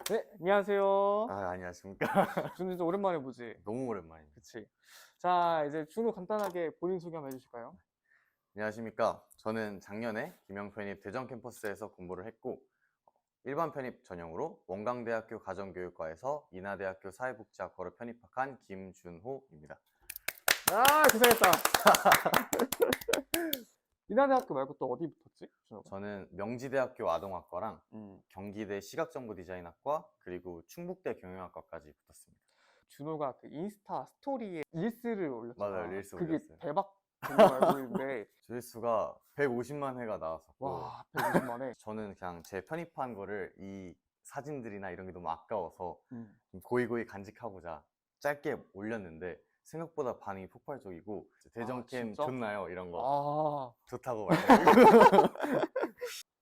네, 안녕하세요. 안녕하십니까. 준우 진짜 오랜만에 보지? 너무 오랜만입니다. 그치. 자, 이제 준우 간단하게 본인 소개 한번 해주실까요? 안녕하십니까. 저는 작년에 김영 편입 대전 캠퍼스에서 공부를 했고, 일반 편입 전형으로 원광대학교 가정교육과에서 인하대학교 사회복지학과로 편입한 김준호입니다. 아, 고생했다. 인하대학교 말고 또 어디 붙었지? 준우가? 저는 명지대학교 아동학과랑 음. 경기대 시각정보디자인학과 그리고 충북대 경영학과까지 붙었습니다. 준호가 그 인스타 스토리에 릴스를 올렸잖아. 맞아요, 릴스 그게 올렸어요. 대박 된 거 알고 있는데 조회수가 150만 회가 나왔었고, 와, 150만에. 저는 그냥 제 편입한 거를 이 사진들이나 이런 게 너무 아까워서 음. 좀 고이고이 간직하고자 짧게 올렸는데 생각보다 반응이 폭발적이고 대전캠 진짜? 좋나요? 이런 거 아, 좋다고 말해요.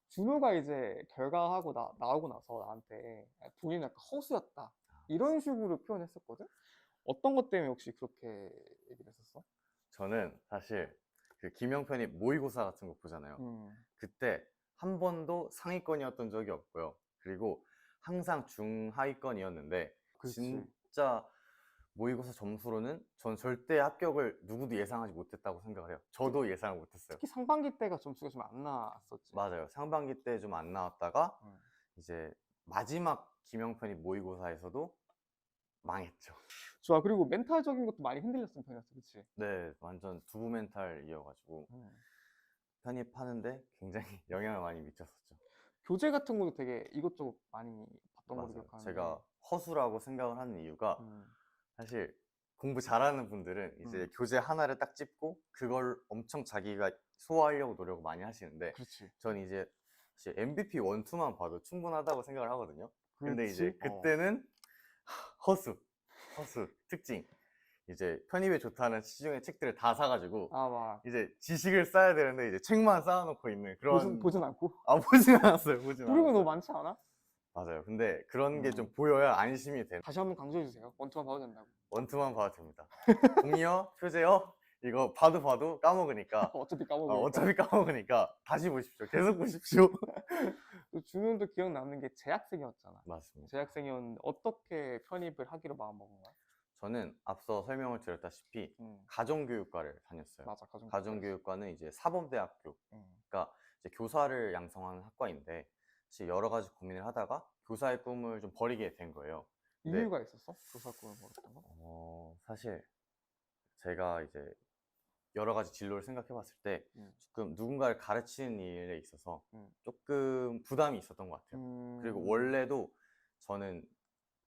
준호가 이제 결과하고 나오고 나서 나한테 본인은 약간 허수였다. 이런 식으로 표현했었거든? 어떤 것 때문에 혹시 그렇게 얘기를 했었어? 저는 사실 그 김영 편입 모의고사 같은 거 보잖아요. 그때 한 번도 상위권이었던 적이 없고요. 그리고 항상 중하위권이었는데 그렇지. 진짜 모의고사 점수로는 전 절대 합격을 누구도 예상하지 못했다고 생각을 해요. 저도 예상을 못했어요. 특히 상반기 때가 점수가 좀 안 나왔었지. 맞아요. 상반기 때 좀 안 나왔다가 이제 마지막 김영 편입 모의고사에서도 망했죠. 좋아. 그리고 멘탈적인 것도 많이 흔들렸던 편이었어, 그치? 네, 완전 두부 멘탈이어가지고 편입하는데 굉장히 영향을 많이 미쳤었죠. 교재 같은 것도 되게 이것저것 많이 봤던 걸로 맞아요. 기억하는데. 제가 허수라고 생각을 하는 이유가 사실 공부 잘하는 분들은 이제 교재 하나를 딱 찝고 그걸 엄청 자기가 소화하려고 노력을 많이 하시는데 그렇지. 전 이제 사실 MVP 1, 2만 봐도 충분하다고 생각을 하거든요. 근데 이제 그렇지. 그때는 허수 특징 이제 편입에 좋다는 시중의 책들을 다 사가지고 아, 막 이제 지식을 쌓아야 되는데 이제 책만 쌓아놓고 있는 그런 보진 않고. 보진 않았어요. 보진 부류가 너무 않았어요. 많지 않아? 맞아요. 근데 그런 게 좀 보여야 안심이 돼요. 다시 한번 강조해 주세요. 원투만 봐도 된다고. 원투만 봐도 됩니다. 동의어, 표제어 이거 봐도 까먹으니까 어차피 까먹으니까. 어차피 까먹으니까 다시 보십시오. 계속 보십시오. 또 준호도 기억 남는 게 재학생이었잖아. 맞습니다. 재학생이었는데 어떻게 편입을 하기로 마음먹은 거야? 저는 앞서 설명을 드렸다시피 음. 가정교육과를 다녔어요. 맞아, 가정교육과는 이제 사범대학교가 이제 교사를 양성하는 학과인데 사실 여러 가지 고민을 하다가 교사의 꿈을 좀 버리게 된 거예요. 근데 이유가 있었어? 교사 꿈을 버렸던 거? 사실 제가 이제 여러 가지 진로를 생각해 봤을 때 음. 조금 누군가를 가르치는 일에 있어서 음. 조금 부담이 있었던 것 같아요. 그리고 원래도 저는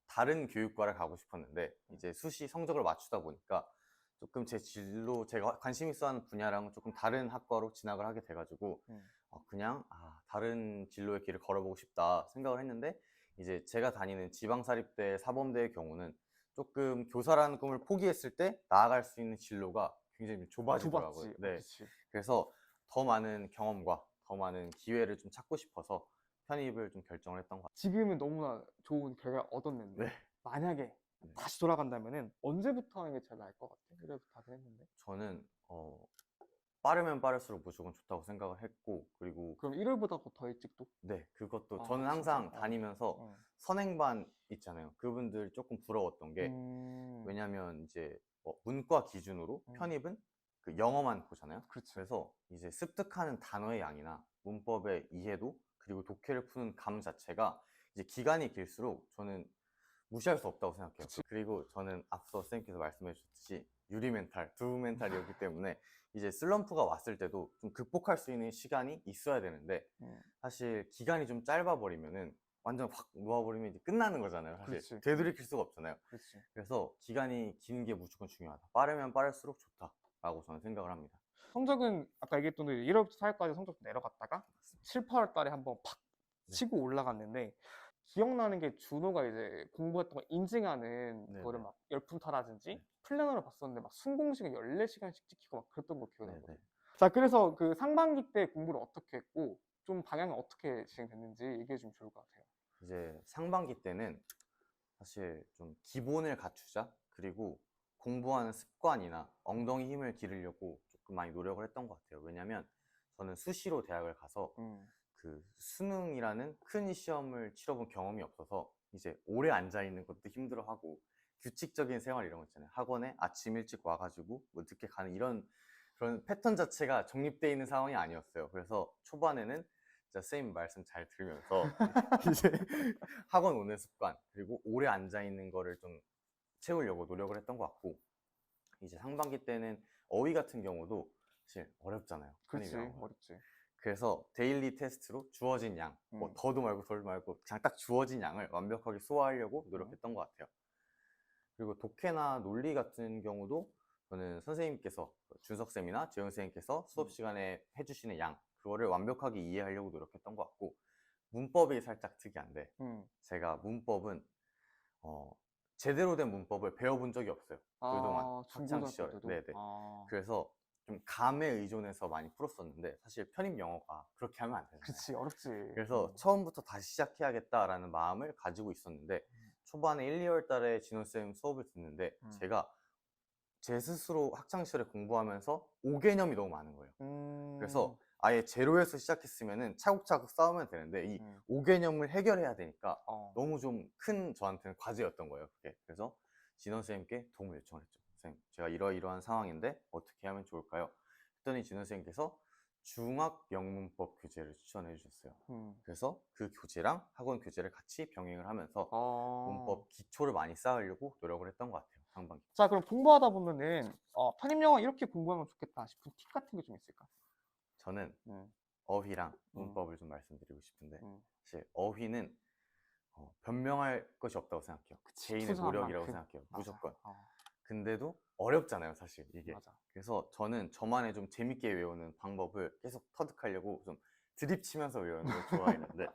다른 교육과를 가고 싶었는데 이제 수시 성적을 맞추다 보니까 조금 제 진로 제가 관심 있어 하는 분야랑은 조금 다른 학과로 진학을 하게 돼가지고 그냥 다른 진로의 길을 걸어보고 싶다 생각을 했는데 이제 제가 다니는 지방사립대 사범대의 경우는 조금 교사라는 꿈을 포기했을 때 나아갈 수 있는 진로가 굉장히 좁아지더라고요. 좁았지. 네. 그치. 그래서 더 많은 경험과 더 많은 기회를 좀 찾고 싶어서 편입을 좀 결정을 했던 것 같아요. 지금은 너무나 좋은 결과 얻었는데 네. 만약에 다시 돌아간다면은 언제부터 하는 게 제일 나을 것 같아? 이래부터 하긴 했는데. 저는 빠르면 빠를수록 무조건 좋다고 생각을 했고 그리고 그럼 1월보다 더 일찍도? 네, 그것도 저는 항상 다니면서 선행반 있잖아요. 그분들 조금 부러웠던 게 왜냐면 이제 문과 기준으로 편입은 그 영어만 보잖아요. 그렇지. 그래서 이제 습득하는 단어의 양이나 문법의 이해도 그리고 독해를 푸는 감 자체가 이제 기간이 길수록 저는 무시할 수 없다고 생각해요. 그리고 저는 앞서 선생님께서 말씀해 주셨듯이 유리 멘탈, 두부 멘탈이었기 때문에 이제 슬럼프가 왔을 때도 좀 극복할 수 있는 시간이 있어야 되는데 사실 기간이 좀 짧아 버리면은 완전 확 놓아버리면 이제 끝나는 거잖아요. 사실 그렇지. 되돌이킬 수가 없잖아요. 그렇지. 그래서 기간이 긴 게 무조건 중요하다. 빠르면 빠를수록 좋다라고 저는 생각을 합니다. 성적은 아까 얘기했던 대로 1월부터 4월까지 성적 내려갔다가 7, 8월 달에 한번 팍 치고 올라갔는데 기억나는 게 준호가 이제 공부했던 거 인증하는 거를 막 열품타라든지 플래너를 봤었는데 막 순공식을 14시간씩 찍히고 막 그랬던 거 기억나거든. 자, 그래서 그 상반기 때 공부를 어떻게 했고 좀 방향은 어떻게 진행됐는지 얘기해 주면 좋을 것 같아요. 이제 상반기 때는 사실 좀 기본을 갖추자 그리고 공부하는 습관이나 엉덩이 힘을 기르려고 조금 많이 노력을 했던 것 같아요. 왜냐면 저는 수시로 대학을 가서 그 수능이라는 큰 시험을 치러본 경험이 없어서 이제 오래 앉아 있는 것도 힘들어하고 규칙적인 생활 이런 거 있잖아요. 학원에 아침 일찍 와가지고 뭐 늦게 가는 이런 그런 패턴 자체가 정립되어 있는 상황이 아니었어요. 그래서 초반에는 진짜 선생님 말씀 잘 들으면서 이제 학원 오는 습관 그리고 오래 앉아 있는 거를 좀 채우려고 노력을 했던 것 같고, 이제 상반기 때는 어휘 같은 경우도 사실 어렵잖아요. 그렇지, 편입 영어가. 어렵지. 그래서 데일리 테스트로 주어진 양, 뭐 더도 말고 덜도 말고 그냥 딱 주어진 양을 완벽하게 소화하려고 노력했던 것 같아요. 그리고 독해나 논리 같은 경우도 저는 선생님께서, 준석쌤이나 재영쌤께서 수업 시간에 해주시는 양, 그거를 완벽하게 이해하려고 노력했던 것 같고, 문법이 살짝 특이한데 제가 문법은 제대로 된 문법을 배워본 적이 없어요. 그동안 학창 시절. 중고등학교 때도? 네네. 그래서 좀 감에 의존해서 많이 풀었었는데 사실 편입 영어가 그렇게 하면 안 되잖아요. 그치, 어렵지. 그래서 처음부터 다시 시작해야겠다라는 마음을 가지고 있었는데 초반에 1, 2월 달에 진호쌤 수업을 듣는데 제가 제 스스로 학창시절에 공부하면서 5개념이 너무 많은 거예요. 그래서 아예 제로에서 시작했으면은 차곡차곡 쌓으면 되는데 이 5개념을 해결해야 되니까 너무 좀 큰 저한테는 과제였던 거예요, 그게. 그래서 진원쌤께 도움을 요청을 했죠. 선생님, 제가 이러이러한 상황인데 어떻게 하면 좋을까요? 했더니 진원쌤께서 중학 영문법 교재를 추천해 주셨어요. 그래서 그 교재랑 학원 교재를 같이 병행을 하면서 문법 기초를 많이 쌓으려고 노력을 했던 것 같아요, 상반기. 자, 그럼 공부하다 보면은 편입 영어 이렇게 공부하면 좋겠다 싶은 팁 같은 게 좀 있을까? 저는 어휘랑 문법을 좀 말씀드리고 싶은데 사실 어휘는 변명할 것이 없다고 생각해요. 개인의 노력이라고 생각해요. 무조건. 근데도 어렵잖아요, 사실 이게. 맞아. 그래서 저는 저만의 좀 재밌게 외우는 방법을 계속 터득하려고 좀 드립 치면서 외우는 걸 좋아했는데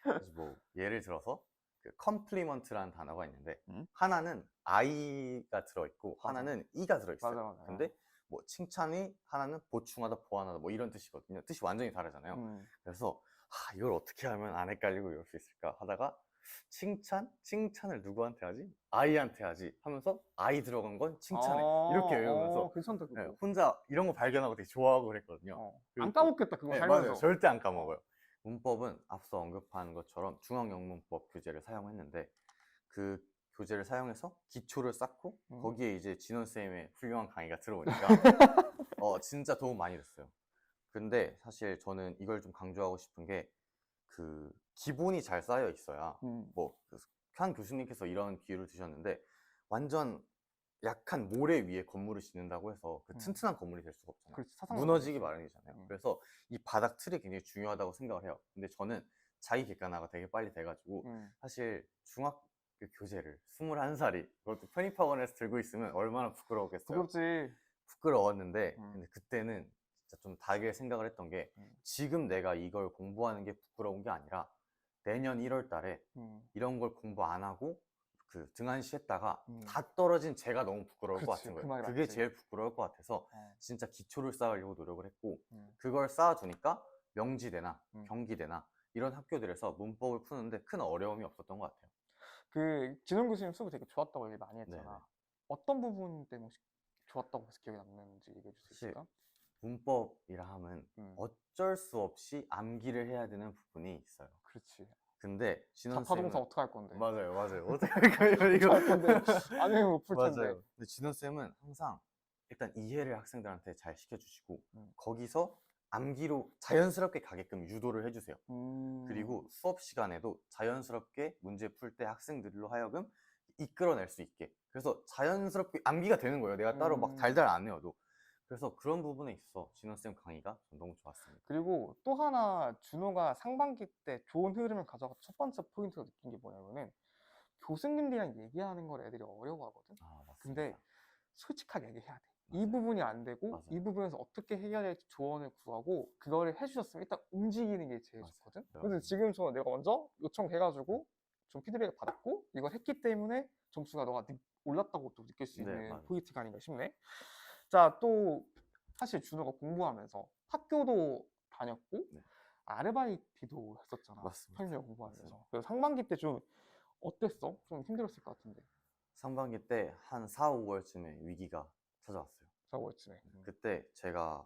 그래서 뭐 예를 들어서 그 컴플리먼트라는 단어가 있는데 하나는 I가 들어있고 맞아. 하나는 E가 들어있어요. 맞아. 근데 뭐 칭찬이 하나는 보충하다, 보완하다 뭐 이런 뜻이거든요. 뜻이 완전히 다르잖아요. 그래서 이걸 어떻게 하면 안 헷갈리고 외울 수 있을까 하다가 칭찬을 누구한테 하지? 아이한테 하지 하면서 아이 들어간 건 칭찬해 이렇게 외우면서 괜찮다, 그거. 네, 혼자 이런 거 발견하고 되게 좋아하고 그랬거든요. 안 까먹겠다, 그거 네, 살면서. 맞아요. 절대 안 까먹어요. 문법은 앞서 언급한 것처럼 중앙영문법 교재를 사용했는데 그 교재를 사용해서 기초를 쌓고 거기에 이제 진원쌤의 훌륭한 강의가 들어오니까 진짜 도움 많이 됐어요. 근데 사실 저는 이걸 좀 강조하고 싶은 게 그 기본이 잘 쌓여 있어야 뭐 한 교수님께서 이런 비유를 드셨는데 완전 약한 모래 위에 건물을 짓는다고 해서 그 튼튼한 건물이 될 수가 없잖아요. 그렇지, 무너지기 마련이잖아요. 그래서 이 바닥 틀이 굉장히 중요하다고 생각을 해요. 근데 저는 자기 객관화가 되게 빨리 돼가지고 사실 중학교 교재를 21살이 그것도 편입학원에서 들고 있으면 얼마나 부끄러웠겠어요. 부끄럽지. 부끄러웠는데 근데 그때는 진짜 좀 다르게 생각을 했던 게 지금 내가 이걸 공부하는 게 부끄러운 게 아니라 내년 1월 달에 이런 걸 공부 안 하고 그 등한시했다가 다 떨어진 제가 너무 부끄러울 것 같은 거예요. 그게 제일 부끄러울 것 같아서 진짜 기초를 쌓으려고 노력을 했고 그걸 쌓아두니까 명지대나 경기대나 이런 학교들에서 문법을 푸는데 큰 어려움이 없었던 것 같아요. 그 진원 교수님 수업이 되게 좋았다고 얘기 많이 했잖아. 네네. 어떤 부분 때문에 혹시 좋았다고 해서 기억에 남는지 얘기해 줄 수 사실 있을까? 문법이라 하면 어쩔 수 없이 암기를 해야 되는 부분이 있어요. 그렇지. 근데 진원 자파동사 쌤은 어떻게 할 건데? 맞아요. 어떻게 할까요 이거? 할 건데 안 해면 못 풀 텐데. 맞아요. 근데 진원 쌤은 항상 일단 이해를 학생들한테 잘 시켜주시고 거기서 암기로 자연스럽게 가게끔 유도를 해주세요. 그리고 수업 시간에도 자연스럽게 문제 풀 때 학생들로 하여금 이끌어낼 수 있게. 그래서 자연스럽게 암기가 되는 거예요. 내가 따로 막 달달 안 외워도. 그래서 그런 부분에 있어서 진원쌤 강의가 전 너무 좋았습니다. 그리고 또 하나 준호가 상반기 때 좋은 흐름을 가져가서 첫 번째 포인트로 느낀 게 뭐냐면은 교수님들이랑 얘기하는 걸 애들이 어려워하거든. 맞습니다. 근데 솔직하게 얘기해야 돼. 이 부분이 안 되고 이 부분에서 어떻게 해결할지 조언을 구하고 그거를 해주셨으면 일단 움직이는 게 제일 좋거든. 그래서 지금 내가 먼저 요청해가지고 좀 피드백을 받았고 이걸 했기 때문에 점수가 너가 올랐다고 또 느낄 수 있는 포인트가 아닌가 싶네. 자, 또 사실 준호가 공부하면서 학교도 다녔고 아르바이트도 했었잖아. 편입 영어 공부하면서. 그래서 상반기 때 좀 어땠어? 좀 힘들었을 것 같은데. 상반기 때 한 4, 5월쯤에 위기가 찾아왔어요. 4월쯤에. 그때 제가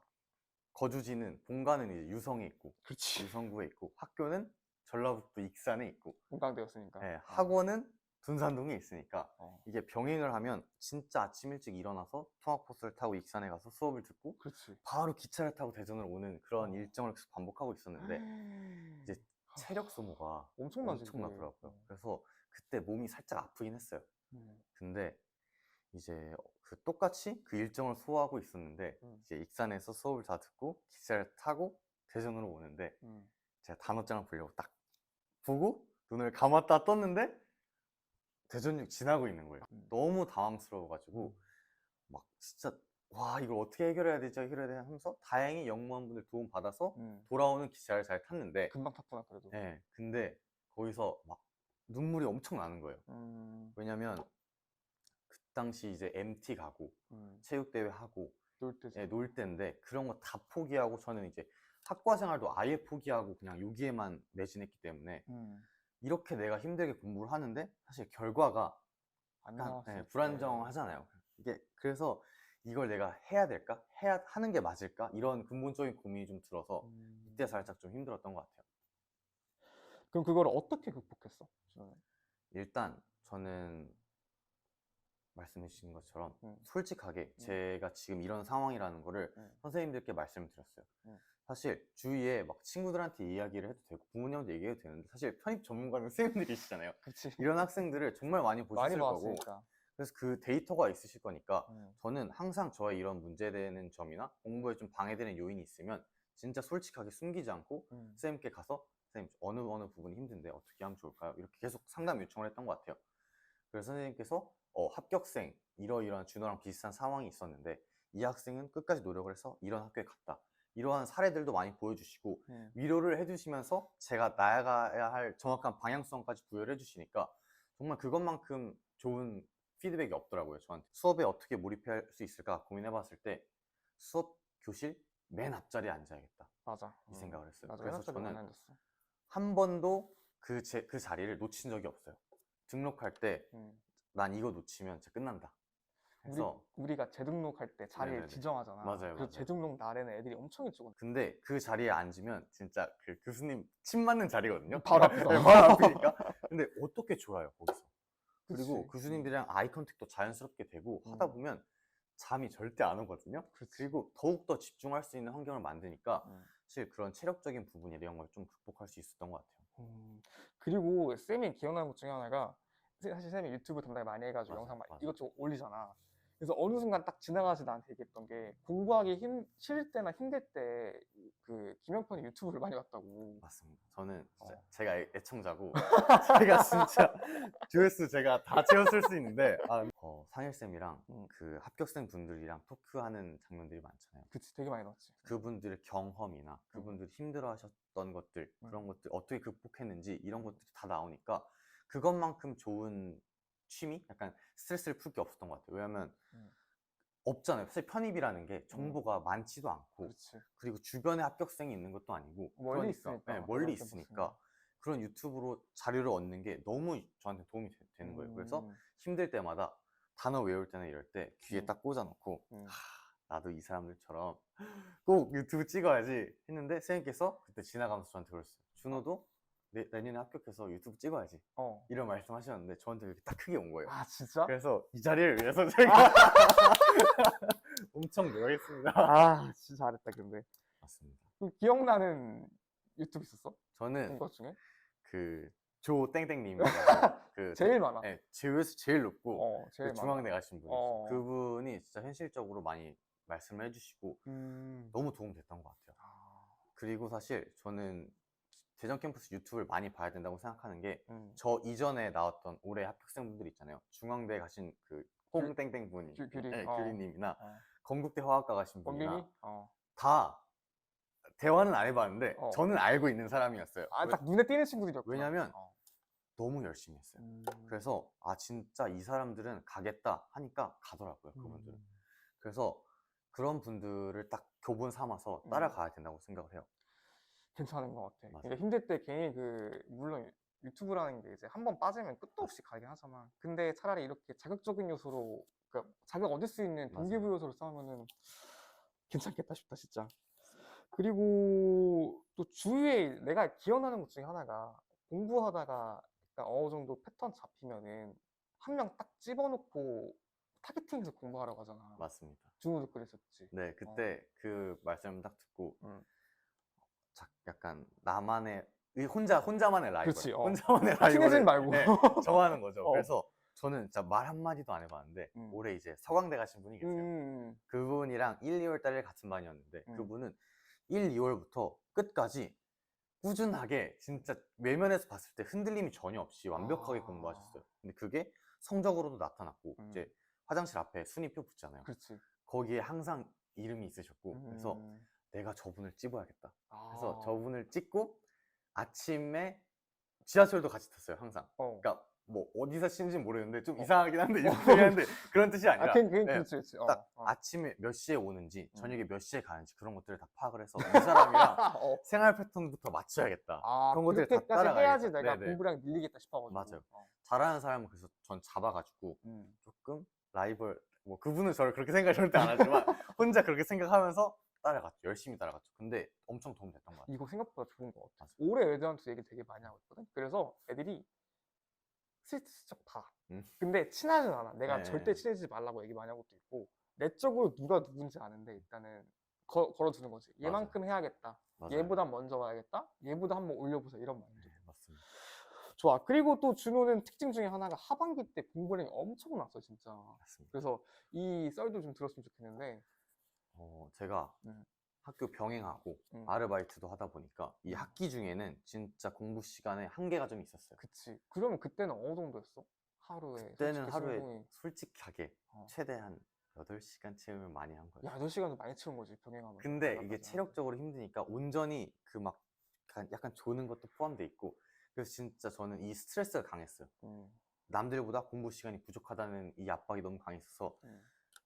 거주지는 본가는 이제 유성에 있고 그렇지. 유성구에 있고 학교는 전라북도 익산에 있고 공강되었으니까. 예, 학원은 둔산동에 있으니까 어. 이게 병행을 하면 진짜 아침 일찍 일어나서 통학버스를 타고 익산에 가서 수업을 듣고 그렇지. 바로 기차를 타고 대전으로 오는 그런 어. 일정을 계속 반복하고 있었는데 이제 체력 소모가 엄청나지, 그게. 엄청나더라고요. 그래서 그때 몸이 살짝 아프긴 했어요. 음. 근데 이제 그 똑같이 그 일정을 소화하고 있었는데 이제 익산에서 수업을 다 듣고 기차를 타고 대전으로 오는데 제가 단어장을 보려고 딱 보고 눈을 감았다 떴는데 대전역 지나고 있는 거예요. 너무 당황스러워가지고 막 진짜 와 이걸 어떻게 해결해야 되지 하면서 다행히 역무원분들 도움 받아서 돌아오는 기차를 잘 탔는데 금방 탔구나 그래도. 네, 근데 거기서 막 눈물이 엄청 나는 거예요. 왜냐면 그 당시 이제 MT 가고 체육대회 하고 놀 때죠. 예, 놀 때인데 그런 거 다 포기하고 저는 이제 학과 생활도 아예 포기하고 그냥 여기에만 매진했기 때문에 이렇게 내가 힘들게 공부를 하는데 사실 결과가 안 약간 나왔을 예, 때. 불안정하잖아요. 이게 그래서 이걸 내가 해야 될까? 해야 하는 게 맞을까? 이런 근본적인 고민이 좀 들어서 이때 살짝 좀 힘들었던 것 같아요. 그럼 그걸 어떻게 극복했어? 준호는? 일단 저는 말씀해 주신 것처럼 음. 솔직하게 제가 지금 이런 상황이라는 거를 선생님들께 말씀을 드렸어요. 음. 사실 주위에 막 친구들한테 이야기를 해도 되고 부모님한테 얘기해도 되는데 사실 편입 전문가는 선생님들이시잖아요. 그치. 이런 학생들을 정말 많이 많이 보셨을 거고 봐왔으니까. 그래서 그 데이터가 있으실 거니까 저는 항상 저의 이런 문제되는 점이나 공부에 좀 방해되는 요인이 있으면 진짜 솔직하게 숨기지 않고 선생님께 가서 선생님 어느 부분이 힘든데 어떻게 하면 좋을까요? 이렇게 계속 상담 요청을 했던 것 같아요. 그래서 선생님께서 합격생 이러이러한 준호랑 비슷한 상황이 있었는데 이 학생은 끝까지 노력을 해서 이런 학교에 갔다. 이러한 사례들도 많이 보여주시고 위로를 해주시면서 제가 나아가야 할 정확한 방향성까지 부여를 해주시니까 정말 그것만큼 좋은 피드백이 없더라고요. 저한테 수업에 어떻게 몰입할 수 있을까 고민해봤을 때 수업 교실 맨 앞자리에 앉아야겠다 맞아. 이 생각을 했어요. 맞아. 그래서 생각보다 많이 저는 앉았어. 한 번도 그 자리를 놓친 적이 없어요. 등록할 때 난 이거 놓치면 진짜 끝난다 해서 우리가 재등록할 때 자리를 네네네. 지정하잖아. 맞아요, 그래서 맞아요. 재등록 날에는 애들이 엄청 일찍 온다. 근데 그 자리에 앉으면 진짜 그 교수님 침 맞는 자리거든요. 바로 앞에서. 네, 바로 앞이니까. 근데 어떻게 졸아요 거기서. 그리고 그치. 교수님들이랑 아이 컨택도 자연스럽게 되고 하다 보면 잠이 절대 안 오거든요. 그치. 그리고 더욱더 집중할 수 있는 환경을 만드니까 사실 그런 체력적인 부분 이런 걸 좀 극복할 수 있었던 것 같아요. 그리고 쌤이 기억나는 것 중에 하나가 사실 쌤이 유튜브 담당 많이 해가지고 맞아요, 영상 막 맞아요. 이것저것 올리잖아. 그래서 어느 순간 딱 지나가서 나한테 얘기했던 게 공부하기 싫을 때나 힘들 때 그 김영편의 유튜브를 많이 봤다고. 맞습니다. 저는 진짜 제가 애청자고 제가 진짜 조회수 제가 다 채웠을 수 있는데 상일쌤이랑 그 합격생 분들이랑 토크하는 장면들이 많잖아요. 그치, 되게 많이 나왔지. 그분들의 경험이나 그분들이 힘들어하셨던 것들 그런 것들 어떻게 극복했는지 이런 것들이 다 나오니까 그것만큼 좋은 취미? 약간 스트레스를 풀 게 없었던 것 같아요. 왜냐면 없잖아요. 사실 편입이라는 게 정보가 많지도 않고 그렇지. 그리고 주변에 합격생이 있는 것도 아니고 멀리 그러니까, 있으니까. 네, 멀리 있으니까 그런 유튜브로 자료를 얻는 게 너무 저한테 도움이 되는 거예요. 그래서 힘들 때마다 단어 외울 때나 이럴 때 귀에 딱 꽂아놓고 나도 이 사람들처럼 꼭 유튜브 찍어야지 했는데 선생님께서 그때 지나가면서 저한테 그랬어요. 준호도 내년에 합격해서 유튜브 찍어야지 이런 말씀 하셨는데 저한테 이렇게 딱 크게 온 거예요. 아, 진짜? 그래서 이 자리를 위해서 제가 엄청 노력했습니다. 아, 진짜 잘했다 근데. 맞습니다. 그 기억나는 유튜브 있었어? 저는 본 것 중에? 그 조 땡땡님 그 제일 많아. 네, 조회수 제일 높고 제일 그 중앙대 많아. 가신 분이 있어요. 그분이 진짜 현실적으로 많이 말씀을 해주시고 너무 도움됐던 것 같아요. 그리고 사실 저는 대전 캠퍼스 유튜브를 많이 봐야 된다고 생각하는 게 저 이전에 나왔던 올해 합격생분들 있잖아요. 중앙대 가신 그 홍땡땡 분이 규리님이나 건국대 화학과 가신 분이나 다 대화는 안 해봤는데 저는 알고 있는 사람이었어요. 딱 눈에 띄는 친구들이었구나. 왜냐면 너무 열심히 했어요. 그래서 진짜 이 사람들은 가겠다 하니까 가더라고요. 그분들은. 그래서 그런 분들을 딱 교본 삼아서 따라가야 된다고 생각을 해요. 괜찮은 것 같아. 맞아요. 그러니까 힘들 때 괜히 물론 유튜브라는 게 이제 한 번 빠지면 끝도 없이 가긴 하잖아. 근데 차라리 이렇게 자극적인 요소로, 그러니까 자극 얻을 수 있는 동기부여 요소로 싸우면은 괜찮겠다 싶다, 진짜. 그리고 또 주위에 내가 기억나는 것 중에 하나가 공부하다가 약간 어느 정도 패턴 잡히면은 한 명 딱 집어넣고 타겟팅해서 공부하라고 하잖아. 맞습니다. 준호도 그랬었지. 네, 그때 그 말씀 딱 듣고 응. 약간 나만의 혼자만의 라이벌, 그렇지. 혼자만의 티네진 라이벌을 말고. 네, 정하는 거죠. 어. 그래서 저는 진짜 말 한마디도 안 해봤는데 올해 이제 서강대 가신 분이 계세요. 그분이랑 1, 2월 달에 같은 반이었는데 그분은 1, 2월부터 끝까지 꾸준하게 진짜 외면에서 봤을 때 흔들림이 전혀 없이 완벽하게 공부하셨어요. 근데 그게 성적으로도 나타났고 이제 화장실 앞에 순위표 붙잖아요. 그렇지. 거기에 항상 이름이 있으셨고 그래서 내가 저분을 찍어야겠다. 그래서 저분을 찍고 아침에 지하철도 같이 탔어요, 항상. 그러니까 뭐 어디서 쉬는지 모르겠는데 좀 이상하긴 한데 이렇게 하는데 그런 뜻이 아니라 그렇지, 그렇지. 딱 아침에 몇 시에 오는지 저녁에 몇 시에 가는지 그런 것들을 다 파악을 해서 이 사람이랑 생활 패턴부터 맞춰야겠다. 그런 것들을 다 그렇게까지 따라가야겠다. 해야지 내가 네네. 공부량 밀리겠다 싶어가지고. 맞아요. 잘하는 사람은 그래서 전 잡아가지고 조금 라이벌, 뭐 그분은 저를 그렇게 생각 절대 안 하지만 혼자 그렇게 생각하면서 따라갔죠. 열심히 따라갔죠. 근데 엄청 도움 됐던 것 같아요. 이거 생각보다 좋은 것 같아. 올해 애들한테 얘기 되게 많이 하고 있거든. 그래서 애들이 슬쩍 봐. 근데 친하진 않아. 내가 네. 절대 친해지지 말라고 얘기 많이 하고 있고, 내적으로 누가 누군지 아는데 일단은 걸어두는 거지. 얘만큼 해야겠다. 맞아요. 얘보다 먼저 가야겠다. 얘보다 한번 올려보자. 이런 마인드. 네, 맞습니다. 좋아. 그리고 또 준호는 특징 중에 하나가 하반기 때 공부량이 엄청났어, 진짜. 맞습니다. 그래서 이 썰도 좀 들었으면 좋겠는데, 제가 학교 병행하고 음. 아르바이트도 하다 보니까 이 학기 중에는 진짜 공부 시간에 한계가 좀 있었어요. 그치. 그러면 그때는 어느 정도였어? 하루에. 그때는 솔직히 하루에 승부이. 솔직하게 최대한 8시간 채우면 많이 한 거예요. 야, 8시간도 많이 채운 거지, 병행하면. 근데 이게 체력적으로 힘드니까 온전히 그 막 약간 조는 것도 포함돼 있고 그래서 진짜 저는 이 스트레스가 강했어요. 남들보다 공부 시간이 부족하다는 이 압박이 너무 강했어서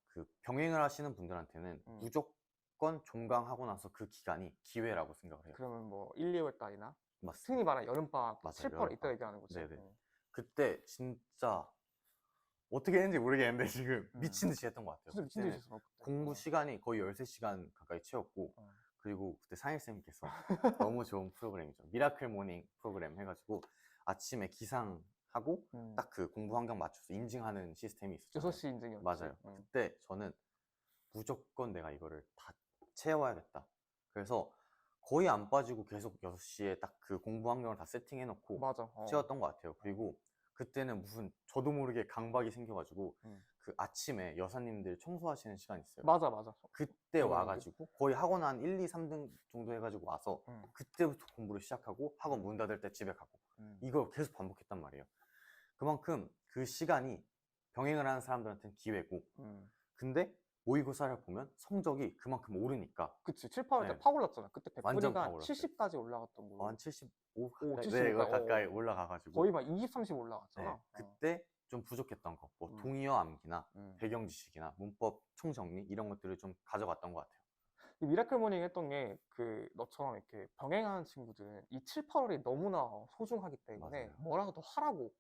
그 병행을 하시는 분들한테는 무조건 종강하고 나서 그 기간이 기회라고 생각을 해요. 그러면 뭐 1, 2월 달이나 맞습니다. 흔히 말하는 여름방학, 맞아요, 7, 8월 이때 여름방학. 얘기하는 거지. 네네. 그때 진짜 어떻게 했는지 모르겠는데 지금 미친 듯이 했던 것 같아요. 진짜 미친 듯이 했어. 공부 시간이 거의 13시간 가까이 채웠고 그리고 그때 상일쌤께서 너무 좋은 프로그램이죠. 미라클 모닝 프로그램 해가지고 아침에 기상하고 딱 그 공부 환경 맞춰서 인증하는 시스템이 있었잖아요. 6시 인증이었지. 맞아요. 그때 저는 무조건 내가 이거를 다 채워야겠다. 그래서 거의 안 빠지고 계속 6시에 딱 그 공부 환경을 다 세팅해놓고 맞아. 채웠던 것 같아요. 그리고 그때는 무슨 저도 모르게 강박이 생겨가지고 그 아침에 여사님들 청소하시는 시간이 있어요. 맞아, 맞아. 그때 와가지고 거의 학원 한 1, 2, 3등 정도 해가지고 와서 그때부터 공부를 시작하고 학원 문 닫을 때 집에 가고 이걸 계속 반복했단 말이에요. 그만큼 그 시간이 병행을 하는 사람들한테는 기회고 근데 모의고사를 보면 성적이 그만큼 오르니까 그치. 7, 8월 때 네. 팍 올랐잖아. 그때 완전 백분위가 팍 올랐어요. 70까지 올라갔던 걸로. 한 75 가까이, 70 네, 가까이, 가까이 올라가가지고 거의 막 20, 30 올라갔잖아. 네, 그때 좀 부족했던 거, 뭐 동의어 암기나 배경 지식이나 문법 총정리 이런 것들을 좀 가져갔던 것 같아요. 이 미라클 모닝 했던 게 그 너처럼 이렇게 병행하는 친구들은 이 7, 8월이 너무나 소중하기 때문에 맞아요. 뭐라도 더 하라고.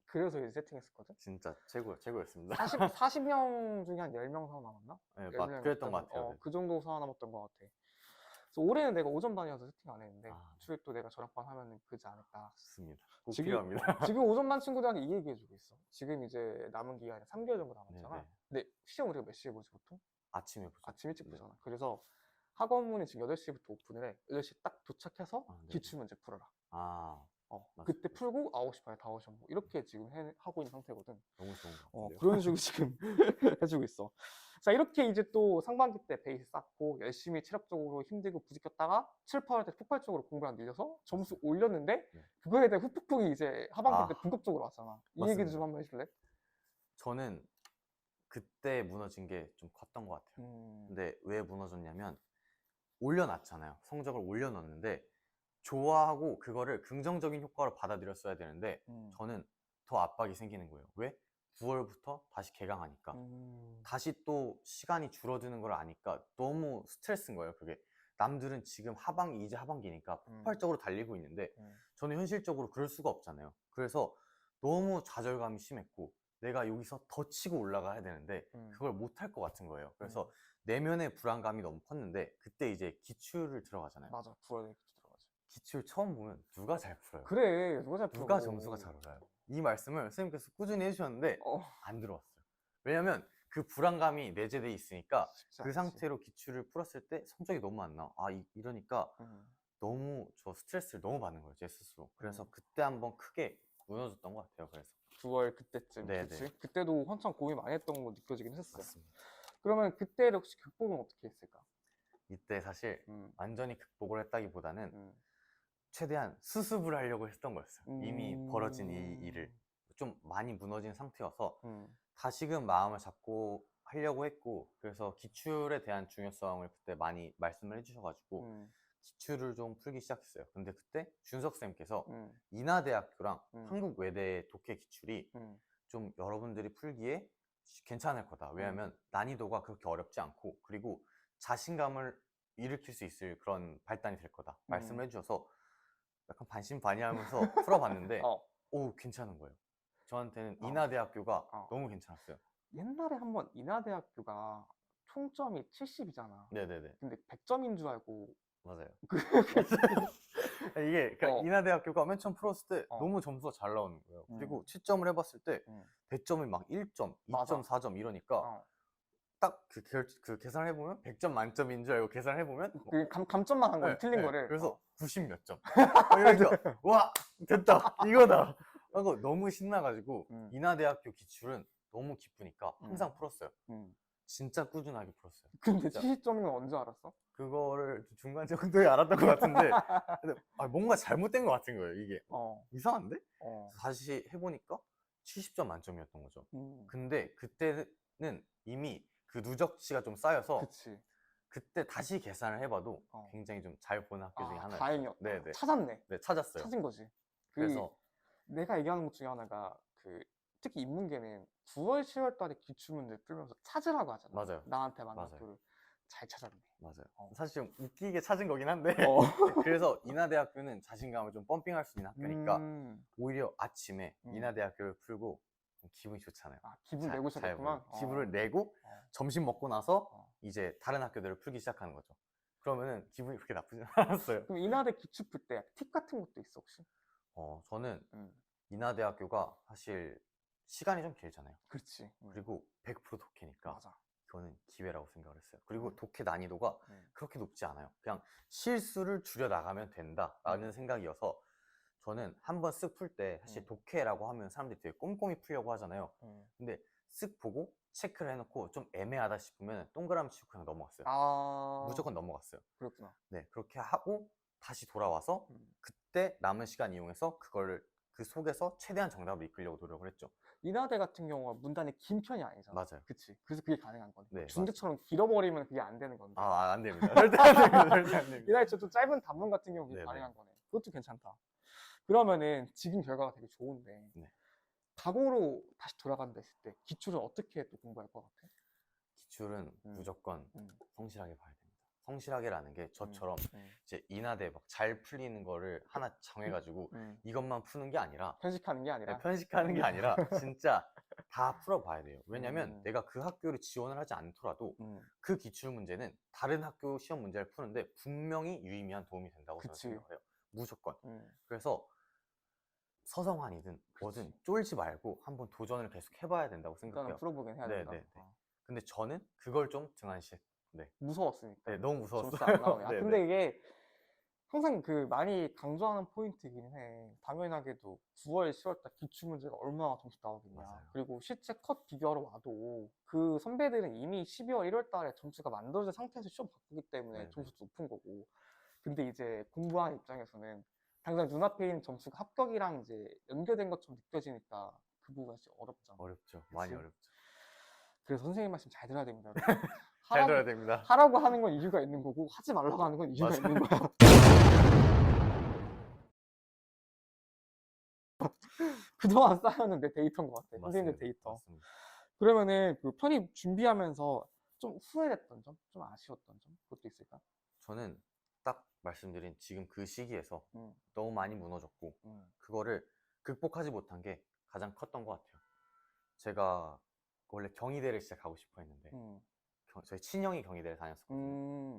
그래서 이제 세팅했었거든. 진짜 최고였습니다. 40명 중에 한 10명 살아남았나? 네, 10명 그랬던 것 같아요. 네. 그 정도 살아남았던 것 같아. 그래서 올해는 내가 오전반이어서 세팅 안 했는데 추후에 또 내가 저녁반 하면 그지 않을까. 좋습니다. 꼭 필요합니다. 지금 오전반 친구들한테 이 얘기해주고 있어. 지금 이제 남은 기간이 3개월 정도 남았잖아. 네네. 근데 시험 우리가 몇 시에 보지 보통? 아침에 보죠. 아침 일찍 보잖아. 그래서 학원문이 지금 8시부터 오픈을 해. 8시 딱 도착해서 기출문제 풀어라. 그때 풀고 9시 반에 다 오셔. 뭐 이렇게 지금 하고 있는 상태거든. 너무 좋은 것 같아요. 그런 식으로 지금 해주고 있어. 자, 이렇게 이제 또 상반기 때 베이스 쌓고 열심히 체력적으로 힘들고 부딪혔다가 7, 8월 때 폭발적으로 공부를 늘려서 점수 올렸는데 그거에 대한 후폭풍이 이제 하반기 때 본격적으로 왔잖아. 이 얘기도 좀 한번 해줄래? 저는 그때 무너진 게 좀 컸던 것 같아요. 근데 왜 무너졌냐면 올려놨잖아요. 성적을 올려놨는데 좋아하고 그거를 긍정적인 효과로 받아들였어야 되는데 저는 더 압박이 생기는 거예요. 왜? 9월부터 다시 개강하니까 다시 또 시간이 줄어드는 걸 아니까 너무 스트레스인 거예요. 그게 남들은 지금 이제 하반기니까 폭발적으로 달리고 있는데 저는 현실적으로 그럴 수가 없잖아요. 그래서 너무 좌절감이 심했고 내가 여기서 더 치고 올라가야 되는데 그걸 못할 것 같은 거예요. 그래서 내면의 불안감이 너무 컸는데 그때 이제 기출을 들어가잖아요. 맞아. 9월에 기출 들어가지. 기출 처음 보면 누가 잘 풀어요? 그래. 누가 잘 풀어? 누가 점수가 잘 올라요? 이 말씀을 선생님께서 꾸준히 해주셨는데 어, 안 들어왔어요. 왜냐면 그 불안감이 내재돼 있으니까 쉽지 그 않지. 상태로 기출을 풀었을 때 성적이 너무 안 나와. 이러니까 너무 저 스트레스를 너무 받는 거예요, 제 스스로. 그래서 그때 한번 크게 무너졌던 것 같아요. 그래서 9월 그때쯤, 네네. 그치? 그때도 한참 고민 많이 했던 거 느껴지긴 했어요. 맞습니다. 그러면 그때를 혹시 극복은 어떻게 했을까? 이때 사실 완전히 극복을 했다기보다는 음. 최대한 수습을 하려고 했던 거였어요. 이미 벌어진 이 음. 일을 좀 많이 무너진 상태여서 음. 다시금 마음을 잡고 하려고 했고, 그래서 기출에 대한 중요성을 그때 많이 말씀을 해주셔가지고 기출을 좀 풀기 시작했어요. 근데 그때 준석 쌤께서 인하대학교랑 한국외대 독해 기출이 좀 여러분들이 풀기에 괜찮을 거다. 왜냐면 난이도가 그렇게 어렵지 않고, 그리고 자신감을 일으킬 수 있을 그런 발단이 될 거다 말씀을 해주셔서 약간 반신반의하면서 풀어봤는데 어. 오, 괜찮은 거예요. 저한테는 어. 인하대학교가 어. 너무 괜찮았어요. 옛날에 한번 인하대학교가 총점이 70이잖아. 네네네. 근데 100점인 줄 알고 맞아요. 그 이게 그러니까 어. 인하대학교가 맨 처음 풀었을 때 어. 너무 점수가 잘 나오는 거예요. 그리고 채점을 해봤을 때 배점이 막 1점, 맞아. 2.4점 이러니까 어. 딱 그 계산을 해보면 100점 만점인 줄 알고 계산을 해보면 그 감점만 한 거야. 네, 틀린 네. 거를. 그래서 어. 90 몇 점. 그러니까 와, 됐다, 이거다 하고 너무 신나가지고 인하대학교 기출은 너무 기쁘니까 항상 풀었어요. 진짜 꾸준하게 풀었어요. 근데 진짜. 70점인 건 언제 알았어? 그거를 중간 정도에 알았던 것 같은데 근데 뭔가 잘못된 것 같은 거예요, 이게. 어. 이상한데? 어. 다시 해보니까 70점 만점이었던 거죠. 음. 근데 그때는 이미 그 누적치가 좀 쌓여서 그치. 그때 다시 계산을 해봐도 어. 굉장히 좀 잘 보는 학교 중에 하나였어요. 다행이었다. 네네. 찾았네. 네, 찾았어요. 찾은 거지. 그래서 내가 얘기하는 것 중에 하나가 특히 인문계는 9월, 10월 달에 기출문제 풀면서 찾으라고 하잖아. 맞아요. 나한테 맞는 맞아요. 학교를. 잘 찾았네. 맞아요. 어. 사실 좀 웃기게 찾은 거긴 한데 어. 그래서 인하대학교는 자신감을 좀 펌핑할 수 있는 학교니까 오히려 아침에 인하대학교를 풀고 기분이 좋잖아요. 기분 내고 시작했구만. 기분을 내고 점심 먹고 나서 이제 다른 학교들을 풀기 시작하는 거죠. 그러면은 기분이 그렇게 나쁘지 않았어요. 그럼 인하대 기출 풀 때 팁 같은 것도 있어 혹시? 저는 인하대학교가 사실 시간이 좀 길잖아요. 그렇지. 그리고 100% 독해니까 맞아. 이거는 기회라고 생각을 했어요. 그리고 독해 난이도가 그렇게 높지 않아요. 그냥 실수를 줄여 나가면 된다라는 생각이어서 저는 한번 쓱 풀 때 사실 독해라고 하면 사람들이 되게 꼼꼼히 풀려고 하잖아요. 근데 쓱 보고 체크를 해놓고 좀 애매하다 싶으면 동그라미 치고 그냥 넘어갔어요. 무조건 넘어갔어요. 그렇구나. 네, 그렇게 하고 다시 돌아와서 그때 남은 시간 이용해서 그거를 그 속에서 최대한 정답을 이끌려고 노력을 했죠. 인하대 같은 경우가 문단이 긴 편이 아니잖아. 맞아요. 그치. 그래서 그게 가능한 거네. 네, 중대처럼 길어버리면 그게 안 되는 건데. 안 됩니다. 절대 안 됩니다. 절대 안 됩니다. 인하대 좀 짧은 단문 같은 경우 그게 네네. 가능한 거네. 그것도 괜찮다. 그러면은 지금 결과가 되게 좋은데 네. 과거로 다시 돌아간다 했을 때 기출을 어떻게 또 공부할 것 같아? 기출은 무조건 성실하게 봐야 됩니다. 성실하게라는 게 저처럼 이제 인하대 막 잘 풀리는 거를 하나 정해가지고 이것만 푸는 게 아니라 편식하는 게 아니라. 네, 편식하는 게 아니라 진짜 다 풀어봐야 돼요. 왜냐면 내가 그 학교를 지원을 하지 않더라도 그 기출 문제는 다른 학교 시험 문제를 푸는데 분명히 유의미한 도움이 된다고 저는 생각을 해요. 무조건. 그래서 서성환이든 뭐든 쫄지 말고 한번 도전을 계속 해봐야 된다고 생각해요. 일단은 풀어보긴 해야 된다. 네네네. 근데 저는 그걸 좀 등한시. 네. 무서웠으니까. 네, 너무 무서웠어요. 점수 안 나오게. 네네. 근데 이게 항상 많이 강조하는 포인트이긴 해. 당연하게도 9월, 10월 달 기출 문제가 얼마나 점수 나오겠냐. 맞아요. 그리고 실제 컷 비교하러 와도 그 선배들은 이미 12월, 1월 달에 점수가 만들어진 상태에서 시험 바꾸기 때문에 네네. 점수도 높은 거고. 근데 이제 공부하는 입장에서는 당장 눈앞에 있는 점수가 합격이랑 이제 연결된 것처럼 느껴지니까 그 부분이 진짜 어렵잖아. 어렵죠. 많이 그치? 어렵죠. 그래서 선생님 말씀 잘 들어야 됩니다. 잘 들어야 됩니다. 하라고 하는 건 이유가 있는 거고 하지 말라고 하는 건 이유가 맞아요. 있는 거야. 그동안 쌓여놓은 내 데이터인 것 같아. 선생님들 데이터. 맞습니다. 그러면은 그 편입 준비하면서 좀 후회됐던 점, 좀 아쉬웠던 점, 그것도 있을까? 저는 딱 말씀드린 지금 그 시기에서 너무 많이 무너졌고 그거를 극복하지 못한 게 가장 컸던 것 같아요. 제가 원래 경희대를 진짜 가고 싶어 했는데 저희 친형이 경희대를 다녔었거든요.